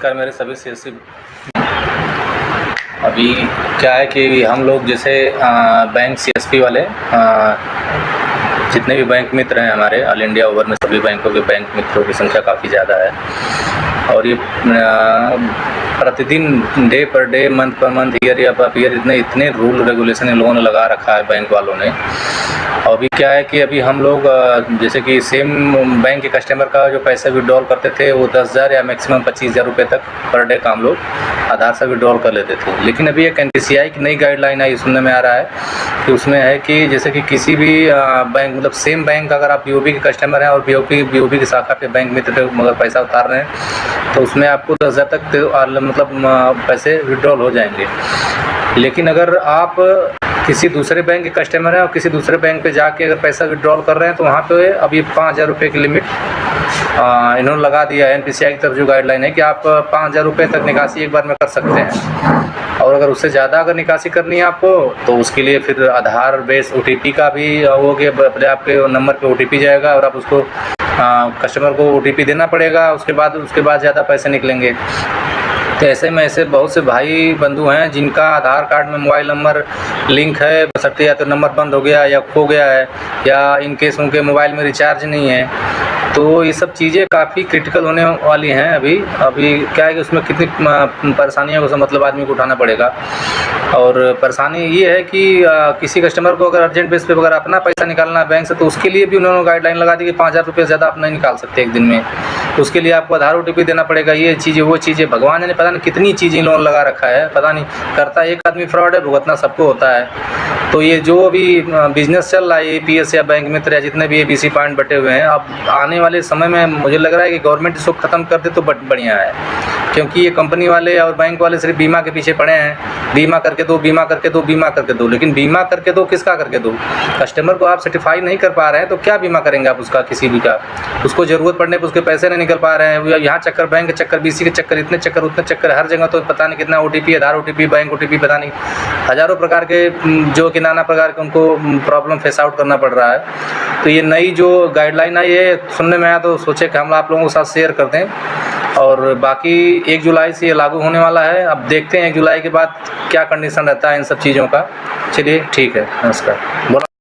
नमस्कार मेरे सभी सीएससी। अभी क्या है कि हम लोग जैसे बैंक सीएसपी वाले जितने भी बैंक मित्र हैं हमारे ऑल इंडिया ओवर में सभी बैंकों के बैंक मित्रों की संख्या काफ़ी ज़्यादा है और ये प्रतिदिन day per day month per month year या पर ईयर इतने रूल रेगुलेशन लोन लगा रखा है बैंक वालों ने। और अभी क्या है कि अभी हम लोग जैसे कि सेम बैंक के कस्टमर का जो पैसा विड्रॉल करते थे वो 10,000 या मैक्सिमम 25,000 रुपये तक पर डे का हम लोग आधार से विड्रॉल कर लेते थे। लेकिन अभी एक NPCI की नई गाइडलाइन आई सुनने में आ रहा है कि उसमें है कि जैसे कि किसी भी बैंक मतलब सेम बैंक अगर आप BOP के कस्टमर हैं और BOP की शाखा पे बैंक मित्र पे मगर पैसा उतार रहे हैं तो उसमें आपको 10,000 तक मतलब पैसे विड्रॉल हो जाएंगे। लेकिन अगर आप किसी दूसरे बैंक के कस्टमर हैं और किसी दूसरे बैंक पे जाके अगर पैसा विड्रॉल कर रहे हैं तो वहाँ पे अभी 5,000 रुपये की लिमिट इन्होंने लगा दिया है। NPCI की तरफ जो गाइडलाइन है कि आप 5,000 रुपये तक निकासी एक बार में कर सकते हैं और अगर उससे ज़्यादा अगर निकासी करनी है आपको तो उसके लिए फिर आधार बेस OTP का भी हो गया, पहले आपके नंबर पे OTP जाएगा और आप उसको कस्टमर को OTP देना पड़ेगा, उसके बाद ज़्यादा पैसे निकलेंगे। तो ऐसे में ऐसे बहुत से भाई बंधु हैं जिनका आधार कार्ड में मोबाइल नंबर लिंक है बशर्ते या तो नंबर बंद हो गया या खो गया है या इन केस उनके मोबाइल में रिचार्ज नहीं है, तो ये सब चीज़ें काफ़ी क्रिटिकल होने वाली हैं। अभी क्या है कि उसमें कितनी परेशानियों को मतलब आदमी को उठाना पड़ेगा। और परेशानी ये है कि किसी कस्टमर को अगर अर्जेंट बेस पे अगर अपना पैसा निकालना है बैंक से तो उसके लिए भी उन्होंने गाइडलाइन लगा दी कि 5,000 रुपये ज़्यादा आप नहीं निकाल सकते एक दिन में, तो उसके लिए आपको आधार OTP देना पड़ेगा। ये चीज़ें वो चीज़ें भगवान ने पता नहीं कितनी चीज़ें लोन लगा रखा है, पता नहीं करता एक आदमी फ्रॉड है, भुगतना सबको होता है। तो ये जो अभी बिज़नेस चल रहा है APS या बैंक मित्र या जितने भी ABC पॉइंट बटे हुए हैं, अब आने वाले समय में मुझे लग रहा है कि गवर्नमेंट इसको ख़त्म कर दे तो बढ़िया है, क्योंकि ये कंपनी वाले और बैंक वाले सिर्फ बीमा के पीछे पड़े हैं। बीमा करके दो, बीमा करके दो, बीमा करके दो, लेकिन बीमा करके दो किसका करके दो? कस्टमर को आप सर्टिफाई नहीं कर पा रहे हैं तो क्या बीमा करेंगे आप उसका, किसी भी का? उसको ज़रूरत पड़ने पर उसके पैसे नहीं निकल पा रहे हैं, यहाँ चक्कर, बैंक के चक्कर, BC के चक्कर, इतने चक्कर उतने चक्कर, हर जगह तो पता नहीं कितना OTP, आधार OTP, बैंक OTP, पता नहीं हज़ारों प्रकार के जो कि नाना प्रकार के उनको प्रॉब्लम फेस आउट करना पड़ रहा है। तो ये नई जो गाइडलाइन आई है सुनने में आया तो सोचे कि हम आप लोगों के साथ शेयर कर दें। और बाकी 1 जुलाई से ये लागू होने वाला है। अब देखते हैं 1 जुलाई के बाद क्या कंडीशन रहता है इन सब चीज़ों का। चलिए ठीक है, नमस्कार। बोला